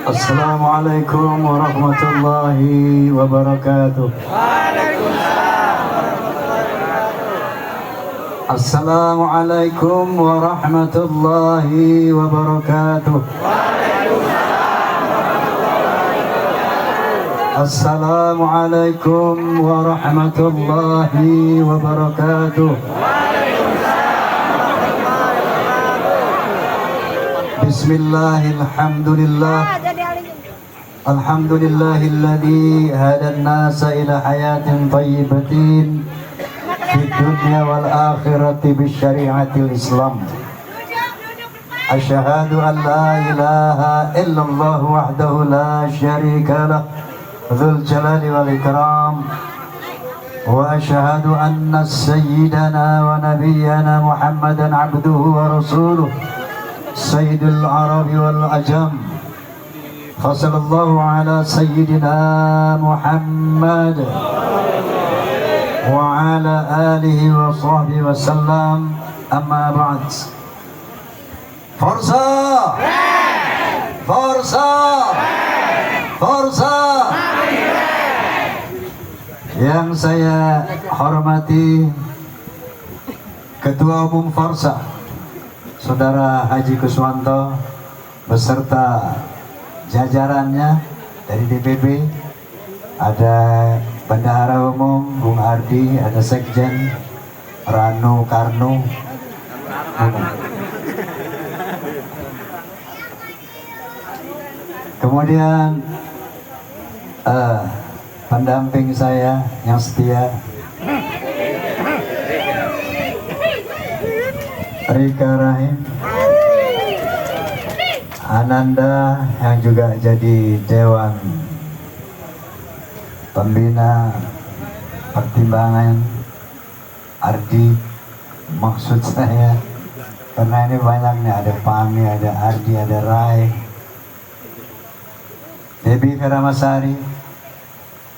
Assalamualaikum warahmatullahi wabarakatuh. Assalamualaikum warahmatullahi wabarakatuh. Assalamualaikum warahmatullahi wabarakatuh. Bismillahirrahmanirrahim. Alhamdulillahilladzi hadan nasa ila hayatin thayyibatin fid dunya wal akhirati bisyari'atil Islam. Asyhadu an la ilaha illallah wahdahu la syarika lah dzul jalali wal ikram wa asyhadu anna sayyidana wa nabiyyana Muhammadan abduhu wa rasuluh sayyidul arabi wal ajam. Sallallahu ala sayyidina Muhammad wa ala alihi wa sahbihi wa sallam. Amma ba'd. Forza! Forza! Forza! Yang saya hormati Ketua Umum Forza Saudara Haji Kuswanto beserta jajarannya dari DPP, ada Bendahara Umum Bung Ardi, ada Sekjen Ranu Karno, kemudian pendamping saya yang setia Rika Rahim, Ananda yang juga jadi Dewan Pembina Pertimbangan, Ardi maksud saya, karena ini banyaknya, ada Pami, ada Ardi, ada Rai, Debbie Feramasari,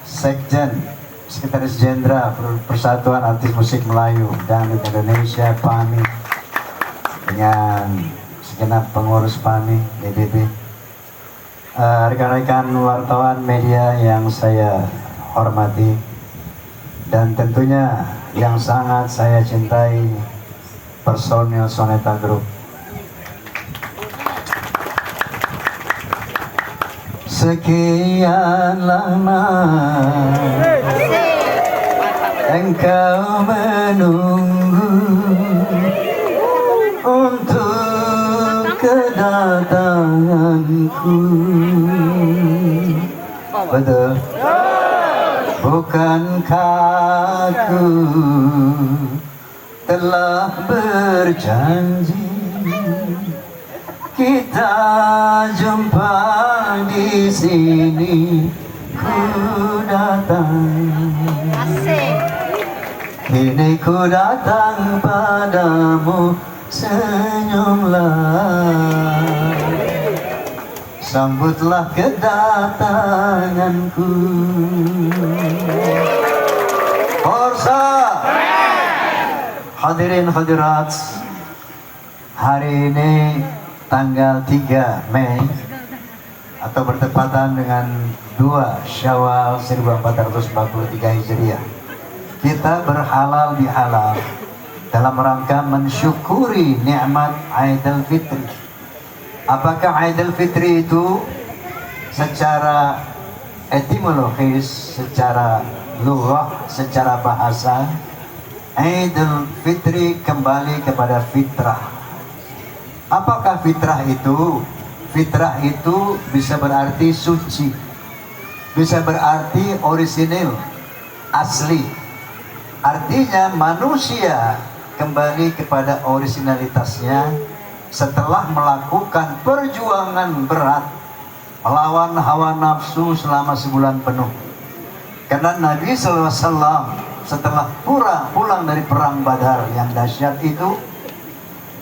Sekjen Sekretaris Jenderal Persatuan Artis Musik Melayu dan Indonesia Pami, dengan segenap pengurus PAMI, DPP, rekan-rekan wartawan media yang saya hormati, dan tentunya yang sangat saya cintai, personil Soneta Group. Sekian lama engkau menunggu untuk kedatanganku. Betul? Bukankah aku telah berjanji kita jumpa di sini? Ku datang, kini ku datang padamu. Senyumlah, sambutlah kedatanganku. Forza! Hadirin hadirat, hari ini tanggal 3 Mei atau bertepatan dengan 2 Syawal 1443 Hijriah, kita berhalal bihalal dalam rangka mensyukuri nikmat Aidil Fitri. Apakah Aidil Fitri itu secara etimologis, secara lughah, secara bahasa? Aidil Fitri kembali kepada fitrah. Apakah fitrah itu? Fitrah itu bisa berarti suci, bisa berarti orisinil, asli. Artinya manusia kembali kepada orisinalitasnya setelah melakukan perjuangan berat melawan hawa nafsu selama sebulan penuh. Karena Nabi SAW setelah pulang dari perang Badar yang dahsyat itu,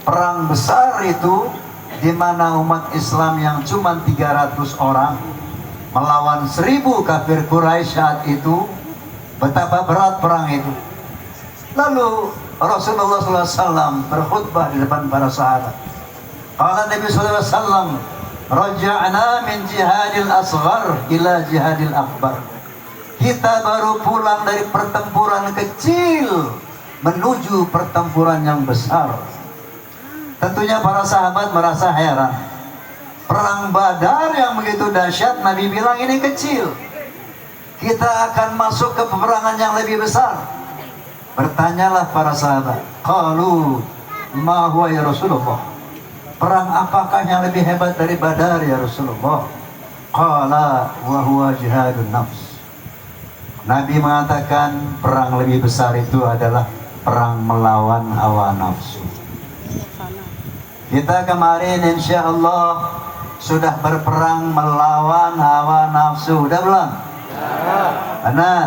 perang besar itu, di mana umat Islam yang cuma 300 orang melawan 1000 kafir Quraisy saat itu, betapa berat perang itu. Lalu Rasulullah SAW berkhutbah di depan para sahabat. Qala Nabi sallallahu alaihi wasallam, raja'na min jihadil asghar ila jihadil akbar. Kita baru pulang dari pertempuran kecil menuju pertempuran yang besar. Tentunya para sahabat merasa heran. Perang Badar yang begitu dahsyat, Nabi bilang ini kecil. Kita akan masuk ke peperangan yang lebih besar. Bertanyalah para sahabat, qalu ma huwa ya Rasulullah? Perang apakah yang lebih hebat dari Badar ya Rasulullah? Qala wa huwa jihadun nafs. Nabi mengatakan perang lebih besar itu adalah perang melawan hawa nafsu. Kita kemarin insya Allah sudah berperang melawan hawa nafsu. Udah belum? Benar?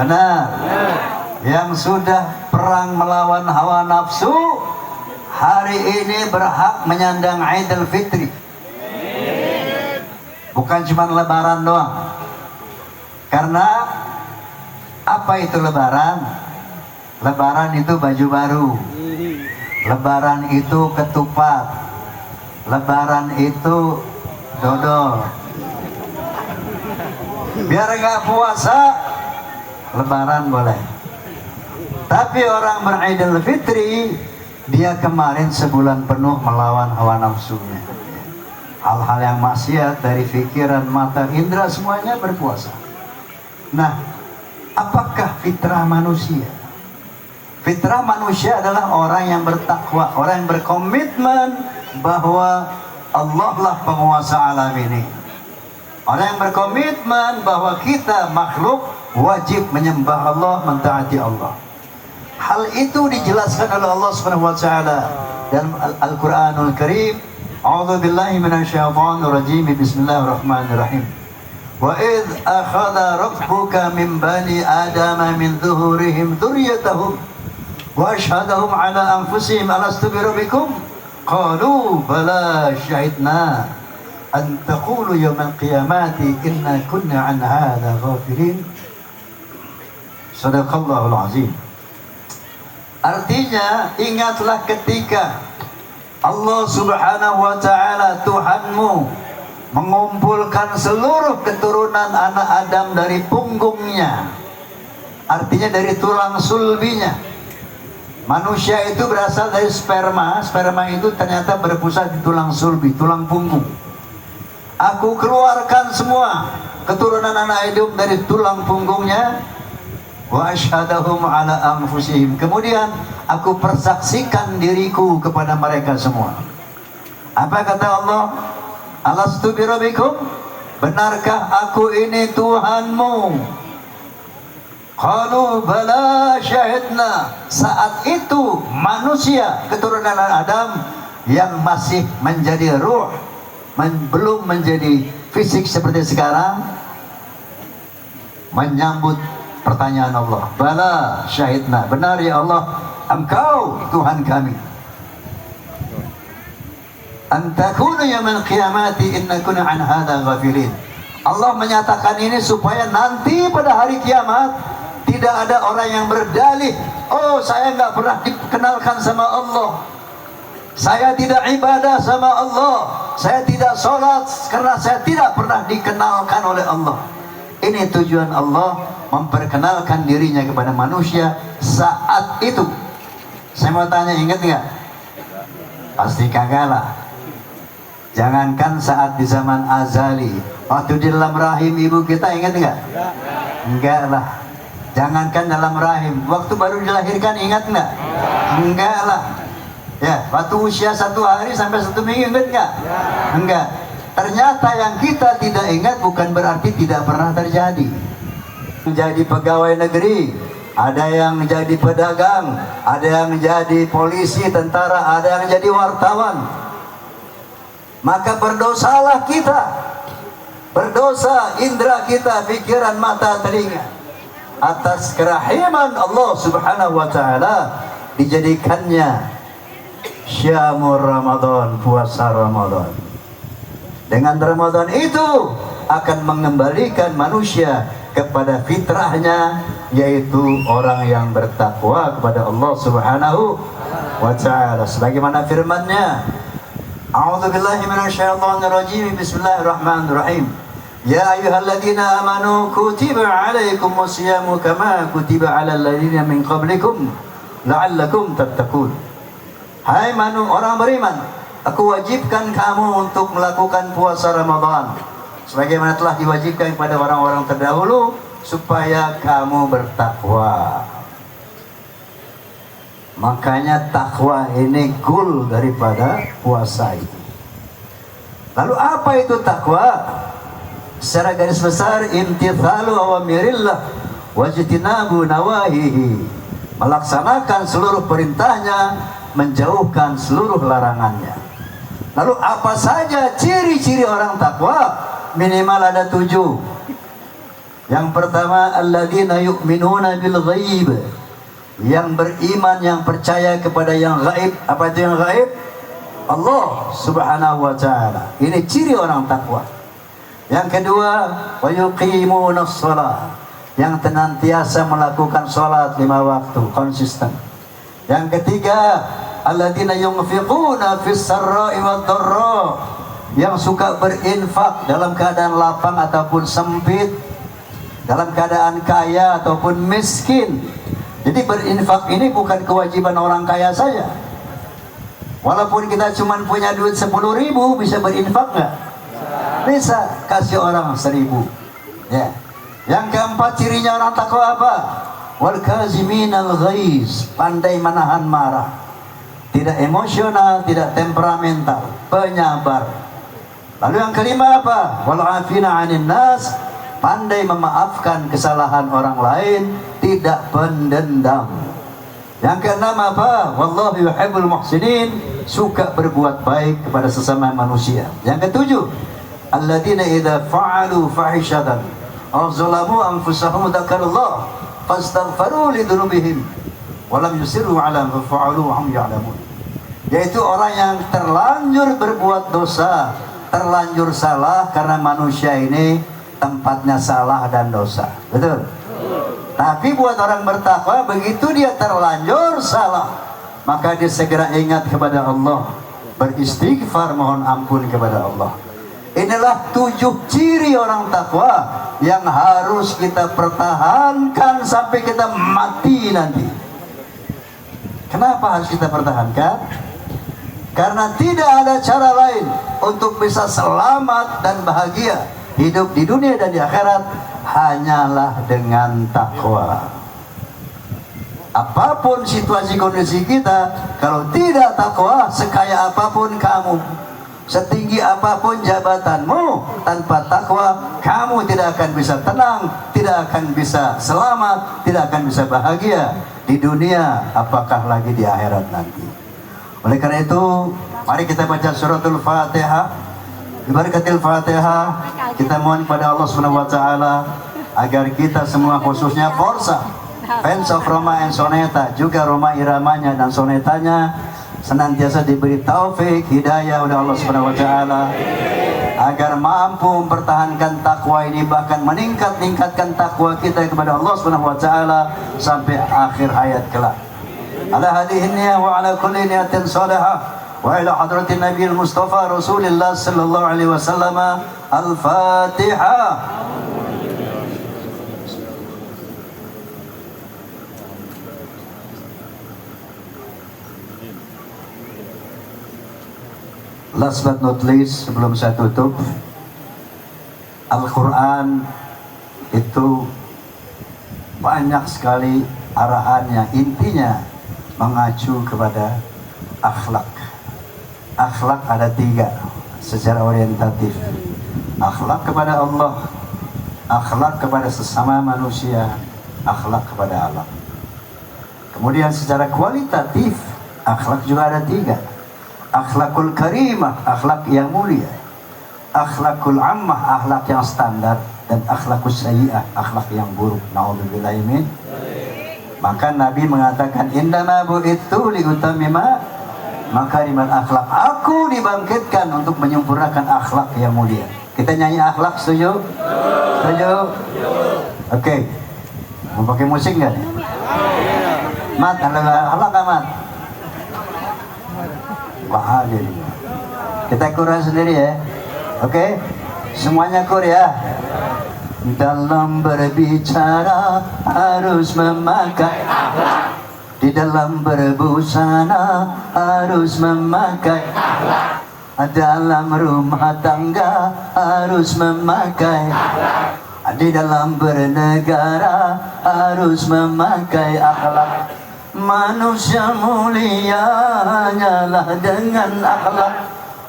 Benar? Yang sudah perang melawan hawa nafsu hari ini berhak menyandang Idul Fitri. Bukan cuma lebaran doang. Karena apa itu lebaran? Lebaran itu baju baru. Lebaran itu ketupat. Lebaran itu dodol. Biar nggak puasa, lebaran boleh. Tapi orang beridul fitri, dia kemarin sebulan penuh melawan hawa nafsunya. Hal-hal yang maksiat dari pikiran, mata, indera semuanya berpuasa. Nah, apakah fitrah manusia? Fitrah manusia adalah orang yang bertakwa, orang yang berkomitmen bahwa Allah lah penguasa alam ini. Orang yang berkomitmen bahwa kita makhluk wajib menyembah Allah, mentaati Allah. Hal itu dijelaskan oleh Allah Subhanahu wa taala dalam Al-Qur'anul Karim. A'udzu billahi minasyaitonir rajim. Bismillahirrahmanirrahim. Wa idz akhadha rabbuka min bani adama min dhuhurihim dzurriyyatahum wa ashhadahum ala anfusihim alastu bi rabbikum qalu bala syahidna an taqulu yawmal qiyamati inna kunna an hadha ghafilin. Sadaqallahul azim. Artinya, ingatlah ketika Allah Subhanahu wa taala Tuhanmu mengumpulkan seluruh keturunan anak Adam dari punggungnya, artinya dari tulang sulbinya. Manusia itu berasal dari sperma. Sperma itu ternyata berpusat di tulang sulbi, tulang punggung. Aku keluarkan semua keturunan anak Adam dari tulang punggungnya. Wa asyhadahum ala anfusihim. Kemudian aku persaksikan diriku kepada mereka semua. Apa kata Allah? Alastu bi rabbikum? Benarkah aku ini Tuhanmu? Qalu bala syahidna. Saat itu manusia keturunan Adam yang masih menjadi ruh, belum menjadi fisik seperti sekarang, menyambut pertanyaan Allah. Bala syahidna. Benar ya Allah, Engkau Tuhan kami. Antakuna yaumil qiyamati inna kunna an hadza ghafilin. Allah menyatakan ini supaya nanti pada hari kiamat tidak ada orang yang berdalih, oh saya nggak pernah dikenalkan sama Allah, saya tidak ibadah sama Allah, saya tidak sholat karena saya tidak pernah dikenalkan oleh Allah. Ini tujuan Allah memperkenalkan dirinya kepada manusia saat itu. Saya mau tanya, ingat nggak? Pasti kagak lah. Jangankan saat di zaman azali, waktu di dalam rahim ibu kita, ingat nggak? Enggak lah. Jangankan dalam rahim, waktu baru dilahirkan, ingat nggak? Enggak lah. Ya, waktu usia 1 hari sampai 1 minggu, ingat nggak? Enggak. Ternyata yang kita tidak ingat bukan berarti tidak pernah terjadi. Menjadi pegawai negeri, ada yang menjadi pedagang, ada yang menjadi polisi, tentara, ada yang menjadi wartawan. Maka berdosalah kita, berdosa indera kita, pikiran, mata, telinga, atas kerahiman Allah Subhanahu wa taala dijadikannya syamur Ramadan, puasa Ramadan. Dengan Ramadan itu akan mengembalikan manusia kepada fitrahnya, yaitu orang yang bertakwa kepada Allah Subhanahu wa taala. Sebagaimana firman-Nya, A'udzu billahi minasyaitonir rajim. Bismillahirrahmanirrahim. Ya ayyuhalladzina amanu kutiba 'alaikumus syiyamu kama kutiba 'alal ladzina min qablikum la'allakum tattaqun. Hai orang beriman, aku wajibkan kamu untuk melakukan puasa Ramadan sebagaimana telah diwajibkan kepada orang-orang terdahulu supaya kamu bertakwa. Makanya takwa ini goal daripada puasa itu. Lalu apa itu takwa? Secara garis besar, imtithalu awamirillah wajtinabu nawahihi. Melaksanakan seluruh perintahnya, menjauhkan seluruh larangannya. Lalu apa saja ciri-ciri orang takwa? Minimal ada 7. Yang pertama, alladzina yu'minuna bil ghaib. Yang beriman, yang percaya kepada yang gaib. Apa itu yang gaib? Allah subhanahu wa ta'ala. Ini ciri orang takwa. Yang kedua, wa yuqimunas shalah. Yang senantiasa melakukan salat 5 waktu konsisten. Yang ketiga, alladzina yunfiquna fis sarra'i wad dharra. Yang suka berinfak dalam keadaan lapang ataupun sempit, dalam keadaan kaya ataupun miskin. Jadi berinfak ini bukan kewajiban orang kaya saja. Walaupun kita cuma punya duit 10.000, bisa berinfak nggak? Bisa, kasih orang 1.000. Ya. Yang keempat cirinya orang takwa apa? Wal kaziminal ghaiz, pandai menahan marah. Tidak emosional, tidak temperamental, penyabar. Lalu yang kelima apa? Wal afina 'anil nas, pandai memaafkan kesalahan orang lain, tidak pendendam. Yang keenam apa? Wallahu yuhibbul muhsinin, suka berbuat baik kepada sesama manusia. Yang ketujuh, alladzina idza fa'alu fahishatan aw zalamu anfusahum dzakarallah fastaghfiru lidzunubihim wa lam yusirru 'ala ma fa'alu wa hum ya'lamun. Yaitu orang yang terlanjur berbuat dosa, terlanjur salah, karena manusia ini tempatnya salah dan dosa. Betul? Tapi buat orang bertakwa, begitu dia terlanjur salah, maka dia segera ingat kepada Allah, beristighfar, mohon ampun kepada Allah. Inilah 7 ciri orang takwa yang harus kita pertahankan sampai kita mati nanti. Kenapa harus kita pertahankan? Karena tidak ada cara lain untuk bisa selamat dan bahagia hidup di dunia dan di akhirat, hanyalah dengan takwa. Apapun situasi kondisi kita, kalau tidak takwa, sekaya apapun kamu, setinggi apapun jabatanmu, tanpa takwa kamu tidak akan bisa tenang, tidak akan bisa selamat, tidak akan bisa bahagia di dunia, apakah lagi di akhirat nanti. Oleh karena itu, mari kita baca suratul Fatihah. Diberkatil Fatihah, kita mohon kepada Allah Subhanahu wa taala agar kita semua, khususnya Forza fans of Roma and Soneta, juga Roma iramanya dan sonetanya, senantiasa diberi taufik hidayah oleh Allah Subhanahu wa taala agar mampu mempertahankan takwa ini, bahkan meningkatkan takwa kita kepada Allah Subhanahu wa taala sampai akhir hayat kelak. Ala hadhihi niyyah wa ala kulli niyatin salihah wa ila hadratin Nabi Mustafa Rasulullah sallallahu alaihi wasallam. Al-Fatihah. Last but not least, sebelum saya tutup, Al-Quran itu banyak sekali arahannya, intinya mengacu kepada akhlak. Akhlak ada 3 secara orientatif: akhlak kepada Allah, akhlak kepada sesama manusia, akhlak kepada alam. Kemudian secara kualitatif, akhlak juga ada 3: akhlakul karimah, akhlak yang mulia; akhlakul ammah, akhlak yang standar; dan akhlakus sayyi'ah, akhlak yang buruk. Na'udzubillahi min. Maka Nabi mengatakan, indama bu'ithu liutammima makarimal akhlak. Aku dibangkitkan untuk menyempurnakan akhlak yang mulia. Kita nyanyi akhlak, setuju? Setuju? Oke. Mau pakai musik nggak nih? Mat, ada akhlak nggak, Mat? Wah, Kita Quran sendiri ya. Oke? Semuanya kur ya. Dalam berbicara harus memakai akhlak. Di dalam berbusana harus memakai akhlak. Dalam rumah tangga harus memakai akhlak. Di dalam bernegara harus memakai akhlak. Manusia mulia hanyalah dengan akhlak.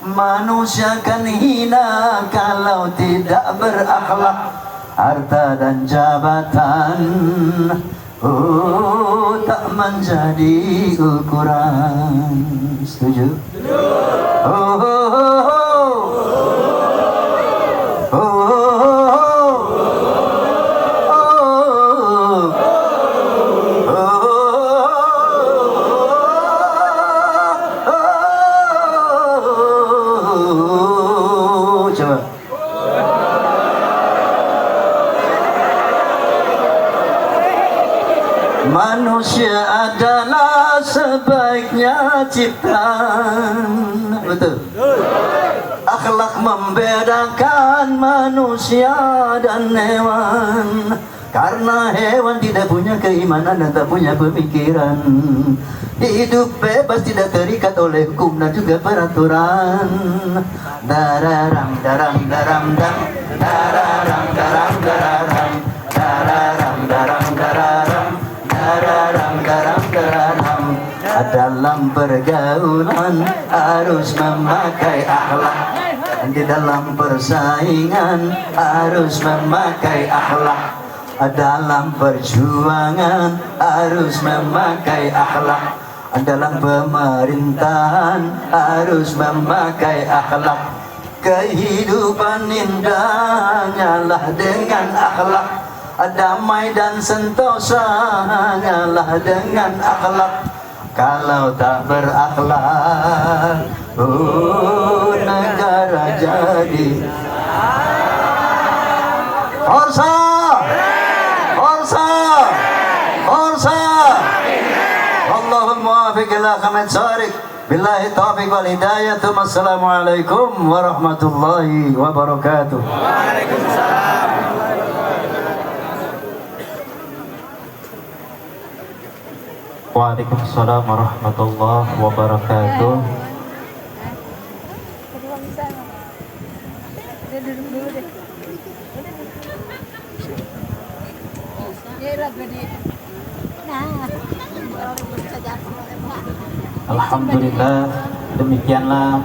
Manusia kan hina kalau tidak berakhlak. Harta dan jabatan tak menjadi ukuran. Setuju? Manusia adalah sebaiknya ciptaan. Betul. Akhlak membedakan manusia dan hewan. Karena hewan tidak punya keimanan dan tak punya pemikiran. Hidup bebas tidak terikat oleh hukum dan juga peraturan. Dararam daram daram dam. Dararam daram dararam. Dararam daram dararam. Dararam daram dararam. Dalam pergaulan harus memakai akhlak. Di dalam persaingan harus memakai akhlak. Dalam perjuangan harus memakai akhlak. Dalam pemerintahan harus memakai akhlak. Kehidupan indah hanyalah dengan akhlak. Damai dan sentosa hanyalah dengan akhlak. Kalau tak berakhlak, negara jadi Forza! Forza! Forza! Allahul muwafiq ila aqwamit thariq. Billahi taufiq wal hidayah. Assalamualaikum warahmatullahi wabarakatuh. Waalaikumsalam. Waalaikumsalam warahmatullahi wabarakatuh. Alhamdulillah, demikianlah